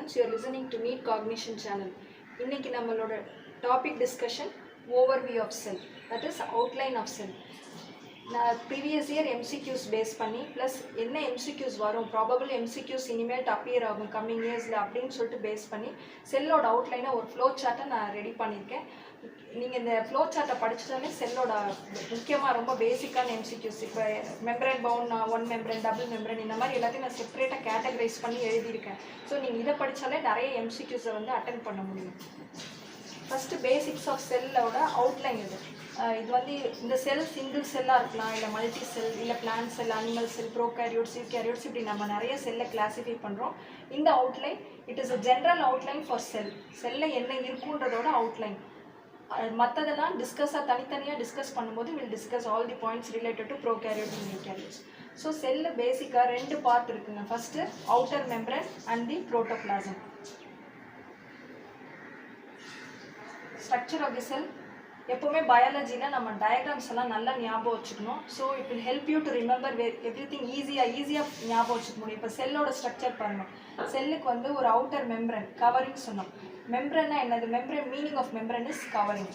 students, you are listening to NEET Cognition channel. இன்னைக்கு நம்மளோட topic discussion overview of cell, that is outline of cell. நான் previous year MCQs base பண்ணி plus என்ன MCQs வரும், probable MCQs இனிமேல் appear ஆகும் coming இயர்ஸில் அப்படின்னு சொல்லிட்டு பேஸ் பண்ணி செல்லோட அவுட்லைனை ஒரு ஃப்ளோ சார்ட்டை நான் ரெடி பண்ணியிருக்கேன். நீங்கள் இந்த ஃப்ளோ சார்ட்டை படிச்சிட்டாலே செல்லோட முக்கியமாக ரொம்ப பேசிக்கான எம்சிக்யூஸ், இப்போ membrane bound, one membrane, double membrane, இந்த மாதிரி எல்லாத்தையும் நான் செப்பரேட்டாக கேட்டகரைஸ் பண்ணி எழுதியிருக்கேன். ஸோ நீங்கள் இதை படித்தாலே நிறைய எம்சிக்யூஸை வந்து அட்டென்ட் பண்ண முடியும். ஃபஸ்ட்டு பேசிக்ஸ் ஆஃப் செல்லோட அவுட்லைன் இது வந்து இந்த செல் சிங்கிள் செல்லாக இருக்கலாம், இல்லை மல்டி செல், இல்லை plant cell, animal cell, prokaryotes, eukaryotes, இப்படி நம்ம நிறைய செல்லை கிளாஸிஃபை பண்ணுறோம். இந்த outline it is a general outline for cell. செல்லில் என்ன இருக்குன்றதோட அவுட்லைன். மற்றதெல்லாம் தனித்தனியாக டிஸ்கஸ் பண்ணும்போது will discuss all the points related to prokaryotes and eukaryotes. So cell பேசிக்காக ரெண்டு பார்ட் இருக்குங்க. First outer membrane and the protoplasm. Structure of the cell எப்போவுமே பயாலஜியில் நம்ம டயக்ராம்ஸ் எல்லாம் நல்லா ஞாபகம் வச்சுக்கணும். So it will help you to remember every thing ஈஸியாக ஞாபகம் வச்சுக்க முடியும். இப்போ செல்லோட ஸ்ட்ரக்சர் பாருங்கள். செல்லுக்கு வந்து ஒரு அவுட்டர் மெம்பரன் கவரிங் சொன்னோம். மெம்பரன்னா என்னது? Membrane, meaning of membrane is covering.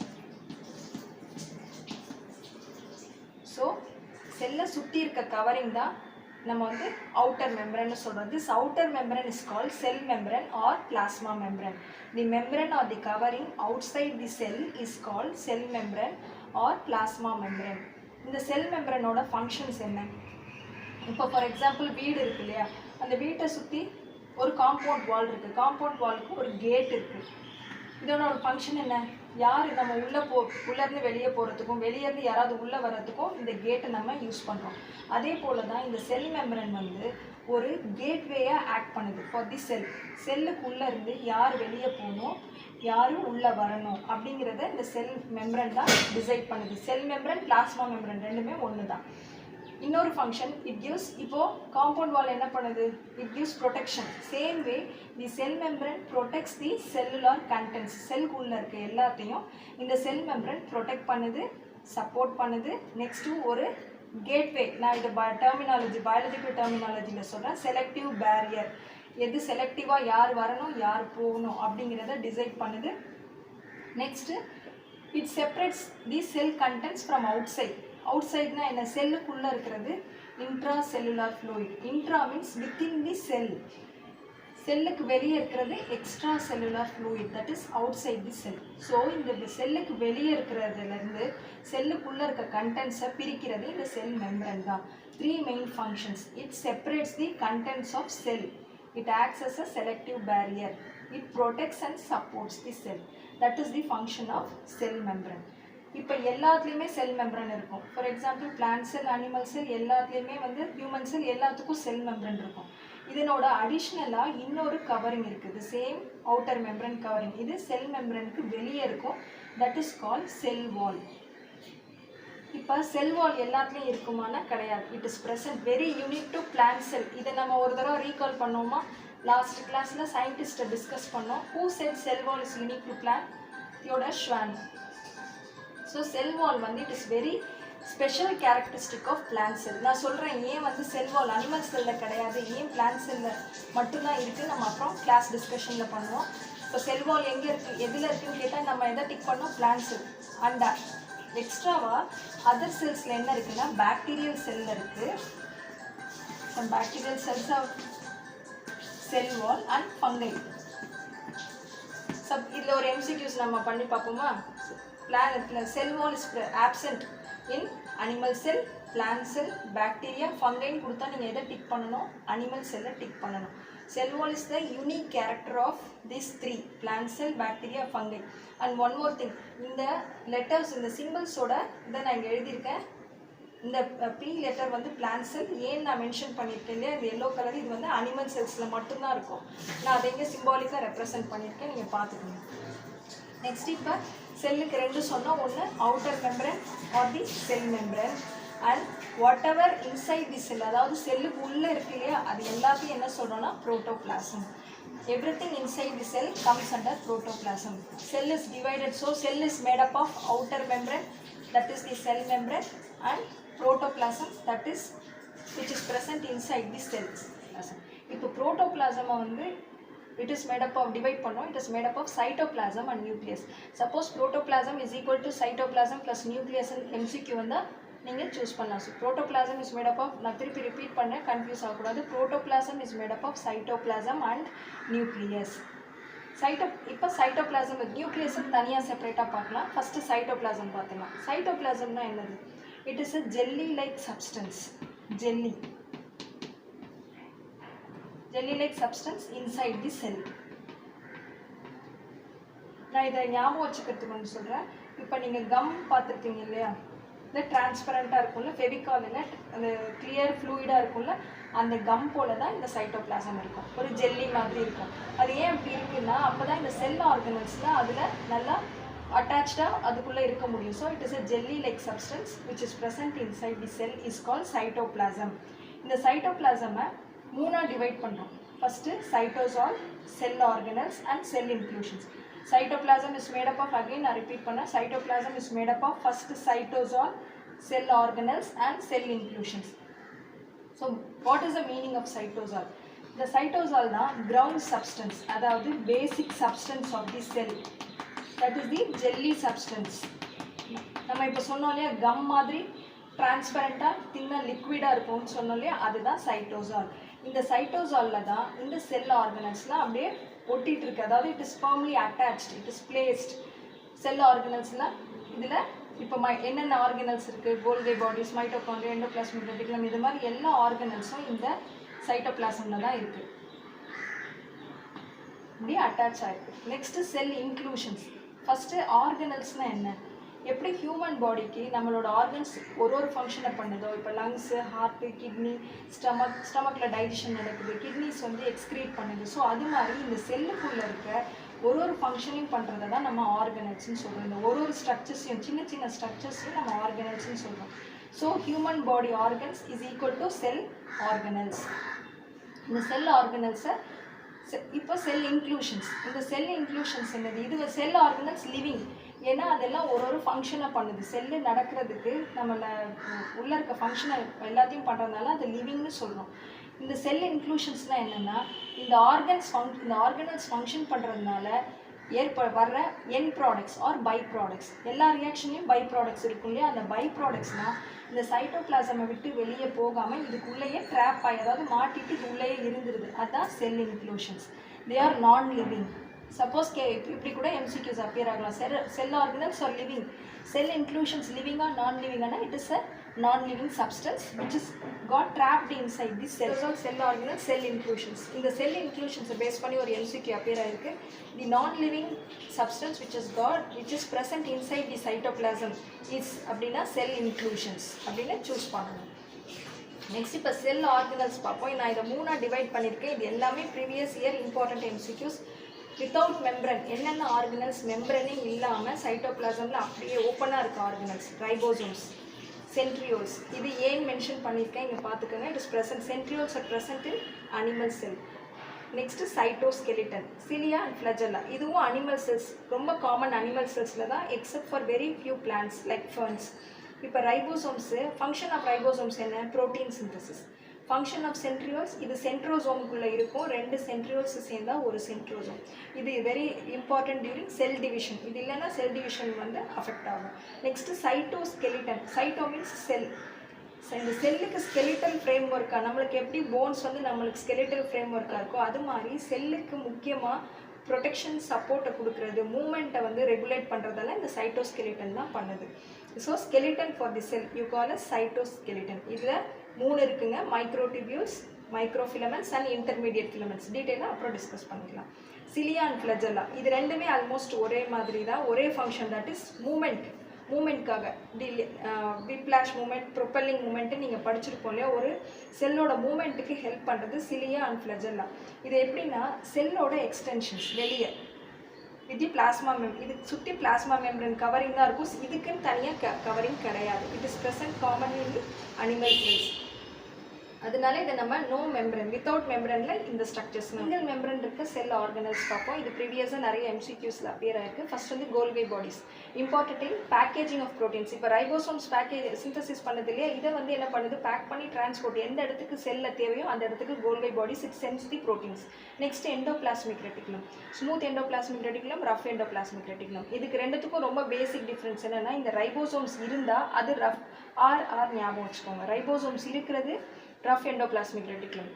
So செல்லை சுற்றி இருக்க கவரிங் தான் நம்ம வந்து அவுட்டர் மெம்பரன் சொல்கிறோம். This outer membrane is called cell membrane or plasma membrane. The membrane or the covering outside the cell is called cell membrane or plasma membrane. இந்த cell மெம்பரனோட functions என்ன? இப்போ ஃபார் எக்ஸாம்பிள் வீடு இருக்கு இல்லையா, அந்த வீட்டை சுற்றி ஒரு காம்பவுண்ட் வால் இருக்குது. காம்பவுண்ட் வாலுக்கு ஒரு கேட் இருக்குது. இதோட ஒரு ஃபங்க்ஷன் என்ன? யார் நம்ம உள்ளேருந்து வெளியே போகிறதுக்கும், வெளியேருந்து யாராவது உள்ளே வர்றதுக்கும் இந்த கேட்டை நம்ம யூஸ் பண்ணுறோம். அதே போல் தான் இந்த செல் மெம்பரன் வந்து ஒரு கேட்வேயாக ஆக்ட் பண்ணுது ஃபார் தி செல். செல்லுக்குள்ளே இருந்து யார் வெளியே போகணும், யாரும் உள்ளே வரணும் அப்படிங்கிறத இந்த செல் மெம்பரன் தான் டிசைட் பண்ணுது. செல் மெம்பரன், பிளாஸ்மா மெம்பரன் ரெண்டுமே ஒன்று தான். இன்னொரு ஃபங்க்ஷன் இட் கிவ்ஸ், இப்போது காம்பவுண்ட் வால் என்ன பண்ணுது? It gives protection. Same way the cell membrane protects the cellular contents. செல்குள்ளே இருக்க எல்லாத்தையும் இந்த செல் மெம்பரன் ப்ரொடெக்ட் பண்ணுது, சப்போர்ட் பண்ணுது. நெக்ஸ்ட்டு ஒரு கேட்வே, நான் இது பயாலஜிக்கல் டெர்மினாலஜியில் சொல்கிறேன், செலக்டிவ் பேரியர். எது செலக்டிவாக யார் வரணும், யார் போகணும் அப்படிங்கிறத டிசைட் பண்ணுது. Next it separates the cell contents from outside. அவுட் சைட்னா என்ன? செல்லுக்குள்ளே இருக்கிறது intra cellular fluid. Intra means within the cell. செல்லுக்கு வெளியே இருக்கிறது extra cellular fluid, that is outside the cell. So இந்த செல்லுக்கு வெளியே இருக்கிறதுலேருந்து செல்லுக்குள்ளே இருக்க கண்டென்ட்ஸை பிரிக்கிறது இந்த செல் மெம்பரன் தான். 3 main functions. It separates the contents of cell. It acts as a selective barrier. It protects and supports the cell. That is the function of cell membrane. இப்போ எல்லாத்துலேயுமே செல் membrane இருக்கும். For example plant cell, animal செல், எல்லாத்துலேயுமே வந்து human செல், எல்லாத்துக்கும் செல் membrane இருக்கும். இதனோட அடிஷ்னலாக இன்னொரு கவரிங் இருக்குது, சேம் அவுட்டர் மெம்பரன் கவரிங். இது செல் மெம்பரனுக்கு வெளியே இருக்கும். That is call cell wall. இப்போ செல் வால் எல்லாத்துலேயும் இருக்குமானா கிடையாது. It is present very unique to plant cell. இதை நம்ம ஒரு தடவை ரீகால் பண்ணோமா? லாஸ்ட் கிளாஸில் சயின்டிஸ்ட்டை டிஸ்கஸ் பண்ணோம். Who said cell wall is unique to plant? Theodor Schwann. So cell wall வந்து it is very special characteristic of plant cell. நான் சொல்கிறேன் ஏன் வந்து செல் வால் அனிமல் செல்லில் கிடையாது, ஏன் பிளான்ட் செல்லில் மட்டும்தான் இருக்குது, நம்ம அப்புறம் கிளாஸ் டிஸ்கஷனில் பண்ணுவோம். இப்போ செல் வால் எங்கே இருக்குது, எதில் இருக்குதுன்னு கேட்டால் நம்ம எதை டிக் பண்ணோம்? Plant cell. அண்ட் எக்ஸ்ட்ராவாக அதர் செல்ஸில் என்ன இருக்குன்னா பாக்டீரியல் செல்லில் இருக்குது. Some bacterial cells of cell wall and fungi. இதில் ஒரு எம்சிக்யூஸ் நம்ம பண்ணி பார்ப்போமா? Cell wall is absent in animal cell, plant cell, bacteria, ஃபங்கைன்னு கொடுத்தா நீங்கள் எதை டிக் பண்ணணும்? அனிமல் செல்லை டிக் பண்ணணும். Cell wall is the unique character of this 3, plant cell, bacteria, fungi. And one more thing, இந்த லெட்டர்ஸ், இந்த சிம்பிள்ஸோட இதை நான் இங்கே எழுதியிருக்கேன். இந்த பி லெட்டர் வந்து பிளான்ட் செல், ஏன் நான் மென்ஷன் பண்ணியிருக்கேன் இல்லையா, இந்த எல்லோ கலர், இது வந்து அனிமல் செல்ஸில் மட்டும்தான் இருக்கும். நான் அதை இங்கே சிம்பாலிக்காக ரெப்ரசென்ட் பண்ணியிருக்கேன், நீங்கள் பார்த்துக்கணும். நெக்ஸ்ட் இப்போ செல்லுக்கு ரெண்டு சொன்னோம். ஒன்று outer membrane or the cell membrane and whatever inside the cell, அதாவது செல்லுக்கு உள்ளே இருக்கு இல்லையா, அது எல்லாத்தையும் என்ன சொல்கிறோன்னா protoplasm. Everything inside the cell comes under protoplasm. Cell is divided, so cell is made up of outer membrane, that is the cell membrane, and protoplasm, that is which is present inside the cells. இப்போ புரோட்டோபிளாசமை வந்து It is made up of, divide பண்ணோம், it is made up of cytoplasm and nucleus. Suppose protoplasm is equal to cytoplasm plus nucleus and MCQ வந்தால் நீங்கள் choose பண்ணலாம். So protoplasm is made up of, நான் திருப்பி repeat பண்ணேன், confuse ஆகக்கூடாது. protoplasm is made up of cytoplasm and nucleus. இப்போ cytoplasm with nucleus தனியாக செப்பரேட்டாக பார்க்கலாம். ஃபஸ்ட்டு cytoplasm பார்த்துக்கலாம். cytoplasmனா என்னது? It is a jelly like substance. Jelly like substance inside the cell. நான் இதை ஞாபகம் வச்சுக்கிறதுக்கு ஒன்று சொல்கிறேன். இப்போ நீங்கள் கம் பார்த்துருக்கீங்க இல்லையா, இந்த டிரான்ஸ்பரண்ட்டாக இருக்கும்ல, ஃபெவிகாலில் அந்த கிளியர் ஃப்ளூயிடாக இருக்கும்ல, அந்த கம் போல தான் இந்த சைட்டோபிளாசம் இருக்கும். ஒரு ஜெல்லி மாதிரி இருக்கும். அது ஏன் அப்படி இருக்குன்னா, அப்போ தான் இந்த செல் ஆர்கனல்ஸ்லாம் அதில் நல்லா அட்டாச்சாக அதுக்குள்ளே இருக்க முடியும். So it is a jelly like substance which is present inside the cell is called cytoplasm. இந்த சைட்டோபிளாசமை மூணாக டிவைட் பண்ணுறோம். First cytosol, cell organelles and cell inclusions. Cytoplasm is made up of, again I repeat panna, cytoplasm is made up of first cytosol, cell organelles and cell inclusions. So what is the meaning of cytosol? The cytosol na ground substance, adavadhu basic substance of the cell, that is the jelly substance. நம்ம இப்போ சொன்னோம் இல்லையா, come மாதிரி டிரான்ஸ்பரண்ட்டாக தின்னாக லிக்விடாக இருக்கும்னு சொன்னோம் இல்லையா, அதுதான் சைட்டோசால். இந்த சைட்டோசாலில் தான் இந்த செல் ஆர்கனல்ஸ்லாம் அப்படியே ஒட்டிகிட்டு இருக்குது. அதாவது it is firmly attached, it is placed. Cell ஆர்கனல்ஸ்லாம் இதில் இப்போ என்னென்ன ஆர்கனல்ஸ் இருக்குது, Golgi bodies, mitochondria, endoplasmic reticulum, இது மாதிரி எல்லா ஆர்கனல்ஸும் இந்த சைட்டோபிளாசமில் தான் இருக்குது, இப்படி அட்டாச் ஆகிருக்கு. நெக்ஸ்ட்டு செல் இன்க்ளூஷன்ஸ். ஃபஸ்ட்டு ஆர்கனல்ஸ்னால் என்ன? எப்படி ஹியூமன் பாடிக்கு நம்மளோட ஆர்கன்ஸ் ஒரு ஃபங்க்ஷனை பண்ணுதோ, இப்போ லங்ஸு, ஹார்ட்டு, கிட்னி, ஸ்டமக்கில் டைஜஷன் நடக்குது, கிட்னிஸ் வந்து எக்ஸ்க்ரீட் பண்ணுது. ஸோ அது மாதிரி இந்த செல்லுக்குள்ளே இருக்க ஒரு ஃபங்க்ஷனிங் பண்ணுறதை தான் நம்ம ஆர்கனல்ஸ்ன்னு சொல்கிறோம். இந்த ஒரு ஸ்ட்ரக்சர்ஸையும், சின்ன சின்ன ஸ்ட்ரக்சர்ஸையும் நம்ம ஆர்கனல்ஸ்ன்னு சொல்கிறோம். So human body organs is equal to sell organelles. இந்த செல் ஆர்கனல்ஸை இப்போ செல் இன்க்ளூஷன்ஸ். இந்த செல் இன்க்ளூஷன்ஸ் என்னது? இது செல் ஆர்கனல்ஸ் லிவிங், ஏன்னா அதெல்லாம் ஒரு ஃபங்க்ஷனை பண்ணுது. செல்லு நடக்கிறதுக்கு நம்மளை உள்ளே இருக்க ஃபங்க்ஷனை எல்லாத்தையும் பண்ணுறதுனால அது லிவிங்னு சொல்கிறோம். இந்த செல் இன்க்ளூஷன்ஸ்னால் என்னென்னா, இந்த ஆர்கனல்ஸ் ஃபங்க்ஷன் பண்ணுறதுனால வர்ற end products or by products. எல்லா ரியாக்ஷன்லையும் பை ப்ராடக்ட்ஸ் இருக்கும் இல்லையா, அந்த பை ப்ராடக்ட்ஸ்னால் இந்த சைட்டோபிளாசமை விட்டு வெளியே போகாமல் இதுக்குள்ளேயே ட்ராப் ஆகி, அதாவது மாட்டிட்டு இது உள்ளேயே இருந்துருது. அதுதான் cell inclusions. They are non living. Suppose இப்படி கூட எம்சிக்யூஸ் அப்பியர் ஆகலாம். Cell organelles are living, cell inclusions லிவிங்கா நான் லிவிங்கானா it is a non living substance which is got trapped inside the cell. Cell organelle, cell inclusions. இந்த cell இன்க்ளூஷன்ஸை base பண்ணி ஒரு MCQ appear ஆகிருக்கு. The non living substance which is present inside the cytoplasm is அப்படின்னா cell inclusions அப்படின்னு choose பண்ணணும். Next இப்போ cell organelles பார்ப்போம். நான் இதை மூணாக டிவைட் பண்ணியிருக்கேன். இது எல்லாமே previous year important MCQs. Without membrane, என்னென்ன ஆர்கனல்ஸ் மெம்பரனே இல்லாமல் சைட்டோபிளாசமில் அப்படியே ஓப்பனாக இருக்க ஆர்கனல்ஸ், ரைபோசோம்ஸ், சென்ட்ரியோல்ஸ். இது ஏன் மென்ஷன் பண்ணியிருக்கேன் இங்கே பார்த்துக்கோங்க. It is present, centrioles are present in animal cell. Next cytoskeleton, cilia and flagella. இதுவும் அனிமல் செல்ஸ், ரொம்ப காமன் அனிமல் செல்ஸில் தான், except for very few plants like ferns. இப்போ ரைபோசோம்ஸு, ஃபங்க்ஷன் ஆஃப் ரைபோசோம்ஸ் என்ன? Protein synthesis. Function of centrioles, இது சென்ட்ரோசோமுக்குள்ளே இருக்கும். 2 centrioles சேர்ந்தால் ஒரு சென்ட்ரோசோம். இது very important during cell division. இது இல்லைன்னா செல் டிவிஷன் வந்து அஃபெக்ட் ஆகும். Next cytoskeleton. சைட்டோ மீன்ஸ் செல். இந்த செல்லுக்கு ஸ்கெலிட்டல் ஃப்ரேம் ஒர்க்காக, நம்மளுக்கு எப்படி போன்ஸ் வந்து நம்மளுக்கு ஸ்கெலிட்டல் ஃப்ரேம் ஒர்க்காக இருக்கோ அது மாதிரி செல்லுக்கு முக்கியமாக ப்ரொடெக்ஷன் சப்போர்ட்டை கொடுக்குறது, மூமெண்ட்டை வந்து ரெகுலேட் பண்ணுறதெல்லாம் இந்த சைட்டோஸ்கெலிட்டன் தான் பண்ணுது. So skeleton for the cell you call as cytoskeleton. இதில் 3 இருக்குங்க, microtubules, microfilaments and intermediate filaments. டீட்டெயிலாக அப்புறம் டிஸ்கஸ் பண்ணிக்கலாம். சிலியா அண்ட் ஃப்ளஜெல்லா, இது ரெண்டுமே ஆல்மோஸ்ட் ஒரே மாதிரி தான், ஒரே ஃபங்க்ஷன், தட் இஸ் மூமெண்ட்காக. விப்ளாஷ் மூமெண்ட், ப்ரொப்பல்லிங் மூமெண்ட்டு நீங்கள் படிச்சிருப்போம் இல்லையா, ஒரு செல்லோட மூமெண்ட்டுக்கு ஹெல்ப் பண்ணுறது சிலியா அண்ட் ஃப்ளஜெல்லா. இது எப்படின்னா செல்லோட எக்ஸ்டென்ஷன்ஸ் வெளியே வித் பிளாஸ்மா இது சுற்றி பிளாஸ்மா மெம்பரன் கவரிங் தான் இருக்கும். இதுக்குன்னு தனியாக கவரிங் கிடையாது. It is present commonly in animal cells. அதனால இதை நம்ம நோ மெம்பரன் வித்தவுட் மெம்பரனில் இந்த ஸ்ட்ரக்சர்ஸ் சிங்கிள் மெம்பரன் இருக்க செல் ஆர்கனல்ஸ் பார்ப்போம். இது ப்ரீவியஸாக நிறைய எம்சிக்யூஸில் அப்பியர் ஆயிருக்கு. ஃபர்ஸ்ட் வந்து Golgi bodies important in packaging of proteins. இப்போ ரைபோசோம்ஸ் சிந்தசிஸ் பண்ணது இல்லையா, இதை வந்து என்ன பண்ணுது, பேக் பண்ணி டிரான்ஸ்போர்ட் எந்த இடத்துக்கு செல்லில் தேவையோ அந்த இடத்துக்கு கோல்கி bodies it sense the proteins. Next endoplasmic reticulum, smooth endoplasmic reticulum, rough endoplasmic reticulum. இதுக்கு ரெண்டுத்துக்கும் ரொம்ப பேசிக் டிஃப்ரென்ஸ் என்னென்னா, இந்த ரைபோசோம்ஸ் இருந்தால் அது ரஃப் ஆர் ஞாபகம் வச்சுக்கோங்க. ரைபோசோம்ஸ் இருக்கிறது ரஃப் எண்டோபிளாஸ்மிக் ரெட்டிகுலம்,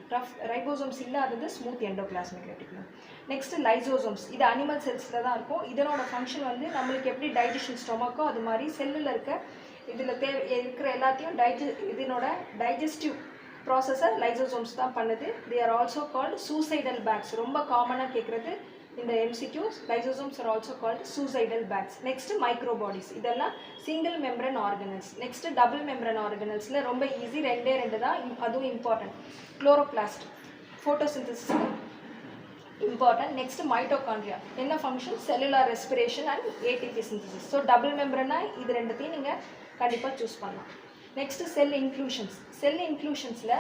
ரைபோசோம்ஸ் இல்லாதது smooth endoplasmic reticulum. Next lysosomes, இது அனிமல் செல்ஸில் தான் இருக்கும். இதனோட ஃபங்க்ஷன் வந்து நம்மளுக்கு எப்படி டைஜஷன் ஸ்டொமக்கோ அது மாதிரி செல்லில் இருக்க இதில் இருக்கிற எல்லாத்தையும் இதனோட டைஜஸ்டிவ் ப்ராசஸை லைசோசோம்ஸ் தான் பண்ணுது. They are also called suicidal packs. ரொம்ப காமனாக கேட்குறது இந்த MCQs. lysosomes are also called suicidal bags. Next microbodies, இதெல்லாம் single membrane organelles. Next double membrane organellesல ரொம்ப ஈஸி, ரெண்டு தான், அதுவும் important. chloroplast photosynthesis important. Next mitochondria, என்ன function, cellular respiration and ATP synthesis. So double மெம்பரனா இது ரெண்டுத்தையும் நீங்கள் கண்டிப்பாக சூஸ் பண்ணலாம். Next cell inclusions. செல் இன்க்ளூஷன்ஸில்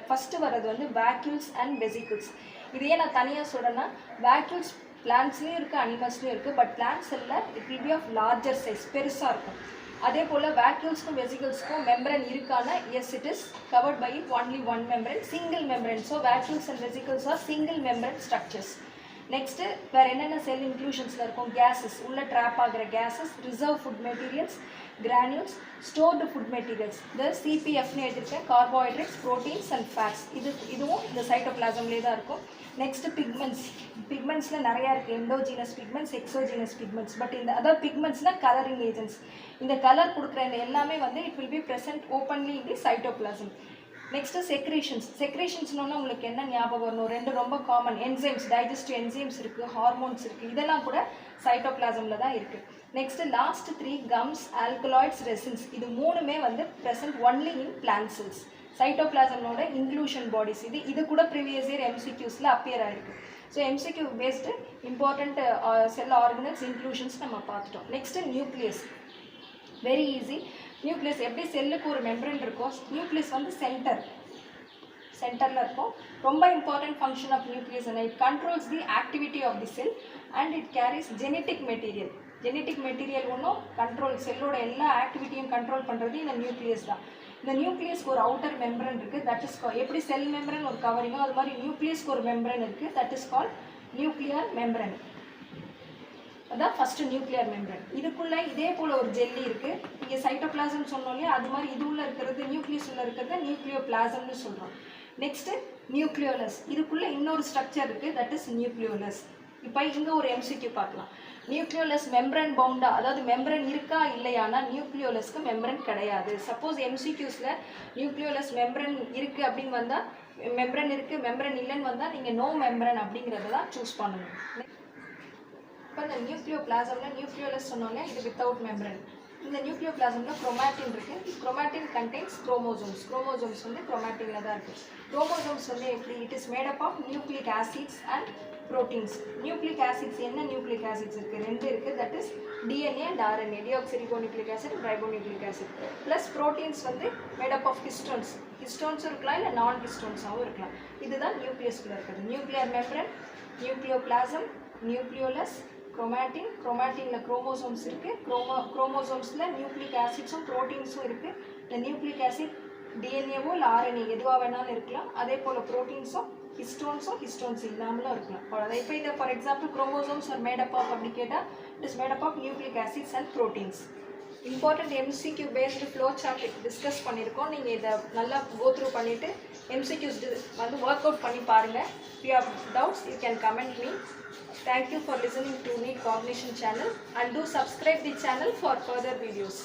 ஃபஸ்ட்டு வர்றது வந்து வேக்யூல்ஸ் அண்ட் வெசிக்கிள்ஸ். இதையே நான் தனியாக சொல்கிறேன்னா, வேக்யூல்ஸ் பிளான்ட்ஸ்லேயும் இருக்குது அனிமல்ஸ்லேயும் இருக்குது. பட் பிளான்ட் செல்லில் it will be of larger size, பெருசாக இருக்கும். அதே போல் வேக்யூல்ஸ்க்கும் வெசிக்கிள்ஸ்க்கும் மெம்பரன் இருக்கான, yes it is covered by only one membrane, single membrane. So vacuoles and vesicles are single membrane structures. Next வேறு என்னென்ன செல் இன்க்ளூஷன்ஸில் இருக்கும், கேஸஸ், உள்ளே ட்ராப் ஆகிற gases, reserve food materials, granules, stored food materials. இந்த CPFன்னு எழுதியிருக்கேன், கார்போஹைட்ரேட்ஸ், ப்ரோட்டீன்ஸ் அண்ட் ஃபேட்ஸ். இதுவும் இந்த சைட்டோபிளாசம்லேயே தான் இருக்கும். Next pigments. பிக்மெண்ட்ஸில் நிறையா இருக்குது, endogenous pigments, exogenous pigments. But இந்த அதாவது பிக்மெண்ட்ஸ்னால் கலரிங் ஏஜென்ட்ஸ். இந்த கலர் கொடுக்குற இந்த எல்லாமே வந்து it will be present openly in the cytoplasm. Next secretions. செக்ரேஷன்ஸ்னோன்னா உங்களுக்கு என்ன ஞாபகம் வரணும், ரெண்டு ரொம்ப காமன், என்சைம்ஸ், டைஜஸ்டிவ் என்சைம்ஸ் இருக்குது, ஹார்மோன்ஸ் இருக்குது. இதெல்லாம் கூட சைட்டோபிளாசமில் தான் இருக்குது. Next last 3 gums, alkaloids, resins. இது மூணுமே வந்து present only in plant cells. சைட்டோபிளாசமோட இன்க்ளூஷன் பாடிஸ். இது கூட ப்ரீவியஸ் இயர் MCQஸில் அப்பியர் ஆகிருக்கு. ஸோ MCQ பேஸ்டு இம்பார்ட்டண்ட் செல் ஆர்கனல்ஸ் இன்க்ளூஷன்ஸ் நம்ம பார்த்துட்டோம். Next nucleus. Very easy. Nucleus எப்படி செல்லுக்கு ஒரு மெம்பரன் இருக்கும், நியூக்ளியஸ் வந்து சென்டரில் இருக்கும். ரொம்ப இம்பார்ட்டன்ட் ஃபங்க்ஷன் ஆஃப் நியூக்ளியஸ் என்ன, it controls the activity of the cell and it carries genetic material. Genetic material ஒன்றும் கண்ட்ரோல், செல்லோட எல்லா ஆக்டிவிட்டியும் கண்ட்ரோல் பண்ணுறது இந்த நியூக்ளியஸ் தான். இந்த நியூக்ளியஸ்க்கு ஒரு அவுட்டர் மெம்பரன் இருக்குது, தட் இஸ் கால், எப்படி செல் மெம்பரன் ஒரு கவரிங்கோ அது மாதிரி நியூக்ளியஸ்க்கு ஒரு மெம்பரன் இருக்குது, that is call nuclear membrane. அதான் ஃபஸ்ட்டு நியூக்ளியர் மெம்பரன். இதுக்குள்ளே இதே போல் ஒரு ஜெல்லி இருக்குது. இங்கே சைட்டோபிளாசம் சொன்னோம் இல்லையா, அது மாதிரி இது உள்ளே இருக்கிறது, நியூக்ளியஸ் உள்ளே இருக்கிறது நியூக்ளியோபிளாசம்னு சொல்கிறோம். Next nucleolus. இதுக்குள்ளே இன்னொரு ஸ்ட்ரக்சர் இருக்குது, தட் இஸ் நியூக்ளியோலஸ். இப்போ இங்கே ஒரு MCQ பார்க்கலாம். நியூக்ளியோலஸ் மெம்பரன் பவுண்டா, அதாவது மெம்பரன் இருக்கா இல்லையானா, நியூக்ளியோலஸ்க்கு மெம்பரன் கிடையாது. சப்போஸ் MCQஸில் நியூக்ளியோலஸ் மெம்பரன் இருக்குது அப்படின்னு வந்தால், மெம்பரன் இருக்குது மெம்பரன் இல்லைன்னு வந்தால் நீங்கள் நோ மெம்பரன் அப்படிங்கிறதெல்லாம் சூஸ் பண்ணணும். இப்போ இந்த நியூக்ளியோபிளாசமில் நியூக்ளியோலஸ் சொன்னோன்னே இது வித்தவுட் மெம்பரன். இந்த நியூக்ளியோபிளாசமில் குரோமாட்டின் இருக்குது. Chromatin contains chromosomes. குரோமோசோம்ஸ் வந்து குரோமாட்டினில் தான் இருக்குது. குரோமோசோம்ஸ் வந்து எப்படி, it is made up of nucleic acids and proteins. Nucleic acids, என்ன நியூக்ளிக் ஆசிட்ஸ் இருக்குது, ரெண்டு இருக்குது, that is DNA and RNA, deoxyribonucleic acid, ribonucleic acid. Plus proteins வந்து மேட் அப் ஆஃப் ஹிஸ்டோன்ஸ். ஹிஸ்டோன்ஸும் இருக்கலாம், இல்லை நான் ஹிஸ்டோன்ஸாகவும் இருக்கலாம். இதுதான் நியூக்ளியஸ்குள்ளே இருக்குது. Nuclear membrane, nucleoplasm, nucleolus, chromatin. குரோமாட்டினில் குரோமோசோம்ஸ் இருக்குது. குரோமோசோம்ஸில் நியூக்ளிக் ஆசிட்ஸும் ப்ரோட்டீன்ஸும் இருக்குது. இந்த நியூக்ளிக் ஆசிட் DNAவோ இல்லை RNA எதுவாக வேணாலும் இருக்கலாம். அதே போல் ப்ரோட்டீன்ஸும் ஹிஸ்டோன்ஸ் இல்லாமலும் இருக்கலாம். அவ்வளோதான். இப்போ இதை for example chromosomes are made up of அப்படி கேட்டால் it is made up of nucleic acids and proteins. Important MCQ based flow chart discuss பண்ணியிருக்கோம். நீங்கள் இதை நல்லா கோ த்ரூ பண்ணிவிட்டு MCQs வந்து ஒர்க் அவுட் பண்ணி பாருங்கள். If you have doubts, you can comment me. Thank you for listening to NEET Cognition channel and do subscribe the channel for further videos.